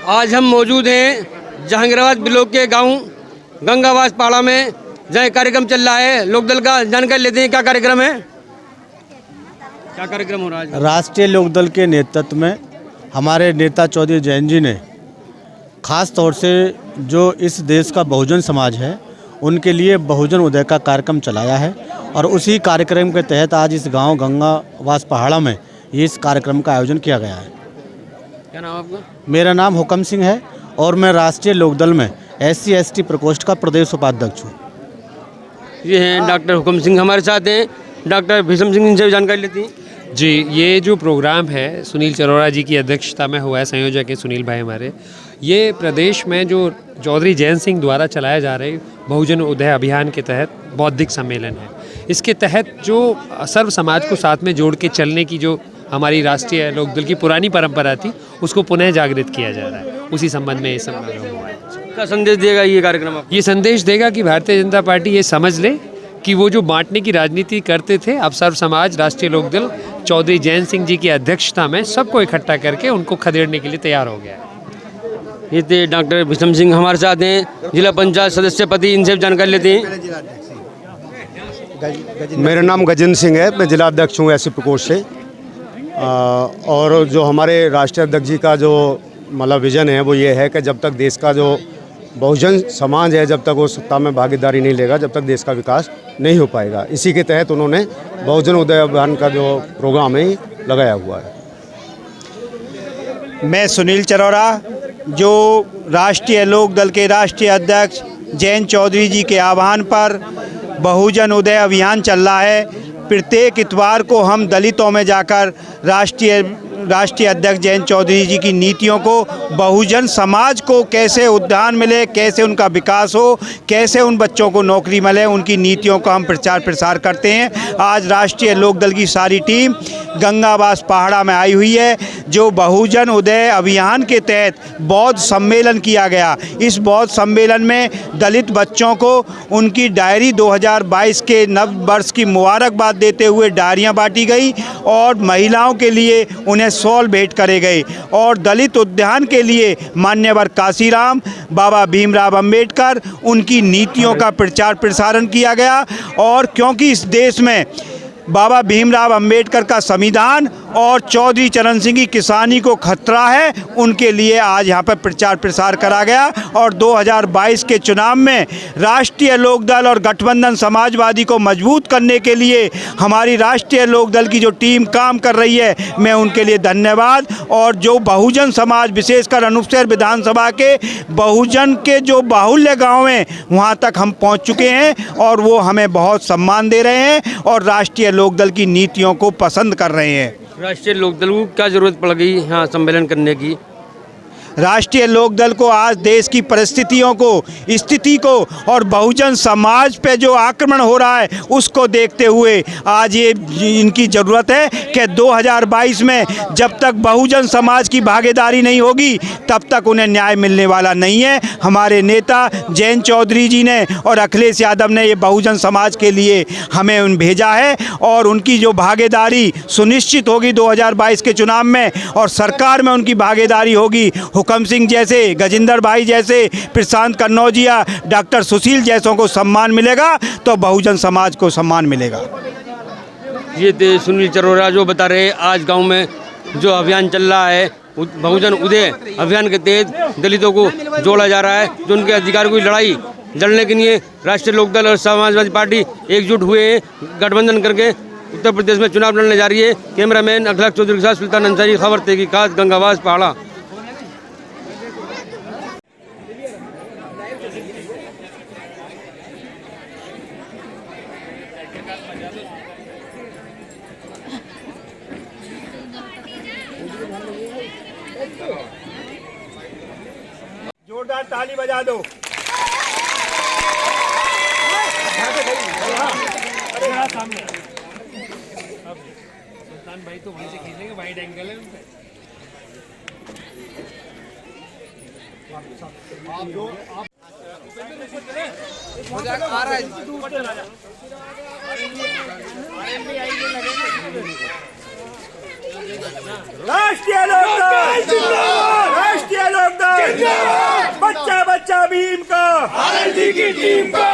आज हम मौजूद हैं जहांगीराबाद ब्लॉक के गांव गंगावास पहाड़ा में, जहाँ कार्यक्रम चल रहा है लोकदल का। जानकारी लेते हैं क्या कार्यक्रम है, क्या कार्यक्रम हो रहा है। राष्ट्रीय लोकदल के नेतृत्व में हमारे नेता चौधरी जैन जी ने खास तौर से जो इस देश का बहुजन समाज है उनके लिए बहुजन उदय का कार्यक्रम चलाया है, और उसी कार्यक्रम के तहत आज इस गांव गंगावास पहाड़ा में ये इस कार्यक्रम का आयोजन किया गया है। क्या नाम आपका? मेरा नाम हुकम सिंह है और मैं राष्ट्रीय लोकदल में SC/ST प्रकोष्ठ का प्रदेश उपाध्यक्ष हूँ। ये हैं डॉक्टर हुकम सिंह, हमारे साथ हैं डॉक्टर भीषम सिंह, इनसे जानकारी लेती हैं। जी, ये जो प्रोग्राम है सुनील चरोरा जी की अध्यक्षता में हुआ है, संयोजक है सुनील भाई हमारे। ये प्रदेश में जो चौधरी जैन सिंह द्वारा चलाया जा रहे बहुजन उदय अभियान के तहत बौद्धिक सम्मेलन है। इसके तहत जो सर्व समाज को साथ में जोड़ के चलने की जो हमारी राष्ट्रीय लोकदल की पुरानी परंपरा थी उसको पुनः जागृत किया जा रहा है। उसी संबंध में ये सम्मेलन हुआ है। क्या संदेश देगा ये कार्यक्रम आपको? ये संदेश देगा कि भारतीय जनता पार्टी ये समझ ले कि वो जो बांटने की राजनीति करते थे, अब सर्व समाज राष्ट्रीय लोकदल चौधरी जैन सिंह जी की अध्यक्षता में सबको इकट्ठा करके उनको खदेड़ने के लिए तैयार हो गया है। ये थे डॉक्टर भीषम सिंह, हमारे साथ हैं जिला पंचायत सदस्य पति, इनसे जानकारी लेते हैं। मेरा नाम गजेंद्र सिंह है, मैं जिला अध्यक्ष हूँ SC प्रकोष्ठ से। और जो हमारे राष्ट्रीय अध्यक्ष जी का जो मतलब विज़न है वो ये है कि जब तक देश का जो बहुजन समाज है, जब तक वो सत्ता में भागीदारी नहीं लेगा, जब तक देश का विकास नहीं हो पाएगा। इसी के तहत उन्होंने बहुजन उदय अभियान का जो प्रोग्राम है लगाया हुआ है। मैं सुनील चरोरा, जो राष्ट्रीय लोकदल के राष्ट्रीय अध्यक्ष जैन चौधरी जी के आह्वान पर बहुजन उदय अभियान चल रहा है। प्रत्येक इतवार को हम दलितों में जाकर राष्ट्रीय अध्यक्ष जैन चौधरी जी की नीतियों को, बहुजन समाज को कैसे उद्यान मिले, कैसे उनका विकास हो, कैसे उन बच्चों को नौकरी मिले, उनकी नीतियों का हम प्रचार प्रसार करते हैं। आज राष्ट्रीय लोकदल की सारी टीम गंगावास पहाड़ा में आई हुई है, जो बहुजन उदय अभियान के तहत बौद्ध सम्मेलन किया गया। इस बौद्ध सम्मेलन में दलित बच्चों को उनकी डायरी 2022 के नव वर्ष की मुबारकबाद देते हुए डायरियां बांटी गई, और महिलाओं के लिए उन्हें शॉल भेंट करे गए, और दलित उद्यान के लिए मान्यवर काशीराम, बाबा भीमराव अंबेडकर, उनकी नीतियों का प्रचार प्रसारण किया गया। और क्योंकि इस देश में बाबा भीमराव अंबेडकर का संविधान और चौधरी चरण सिंह की किसानी को खतरा है, उनके लिए आज यहाँ पर प्रचार प्रसार करा गया। और 2022 के चुनाव में राष्ट्रीय लोकदल और गठबंधन समाजवादी को मजबूत करने के लिए हमारी राष्ट्रीय लोकदल की जो टीम काम कर रही है, मैं उनके लिए धन्यवाद। और जो बहुजन समाज, विशेषकर अनूपशहर विधानसभा के बहुजन के जो बाहुल्य गाँव हैं, वहाँ तक हम पहुँच चुके हैं, और वो हमें बहुत सम्मान दे रहे हैं और राष्ट्रीय लोकदल की नीतियों को पसंद कर रहे हैं। राष्ट्रीय लोकदल को क्या जरूरत पड़ गई यहाँ सम्मेलन करने की? राष्ट्रीय लोकदल को आज देश की परिस्थितियों को, स्थिति को और बहुजन समाज पे जो आक्रमण हो रहा है उसको देखते हुए आज ये इनकी ज़रूरत है कि 2022 में जब तक बहुजन समाज की भागीदारी नहीं होगी तब तक उन्हें न्याय मिलने वाला नहीं है। हमारे नेता जैन चौधरी जी ने और अखिलेश यादव ने ये बहुजन समाज के लिए हमें भेजा है, और उनकी जो भागीदारी सुनिश्चित होगी 2022 के चुनाव में, और सरकार में उनकी भागीदारी होगी। हुकम सिंह जैसे, गजेंद्र भाई जैसे, प्रशांत कन्नौजिया, डॉक्टर सुशील जैसों को सम्मान मिलेगा तो बहुजन समाज को सम्मान मिलेगा। ये थे सुनील चरोरा जो बता रहे आज गांव में जो अभियान चल रहा है बहुजन उदय अभियान के तहत दलितों को जोड़ा जा रहा है, जो उनके अधिकार की लड़ाई लड़ने के लिए राष्ट्रीय लोकदल और समाजवादी पार्टी एकजुट हुए हैं, गठबंधन करके उत्तर प्रदेश में चुनाव लड़ने जा रही है। कैमरामैन अखलाक चौधरी के साथ सुल्तान अंसारी, खबर तहकीकात, गंगावास पहाड़ा। जोरदार ताली बजा दो। अरे हाँ, सामने सुल्तान भाई तो वहीं से खींचेंगे, वाइड एंगल है उनपे। आ रहा है राष्ट्रीय लोकदल, राष्ट्रीय लोकदल। आरएलडी की टीम का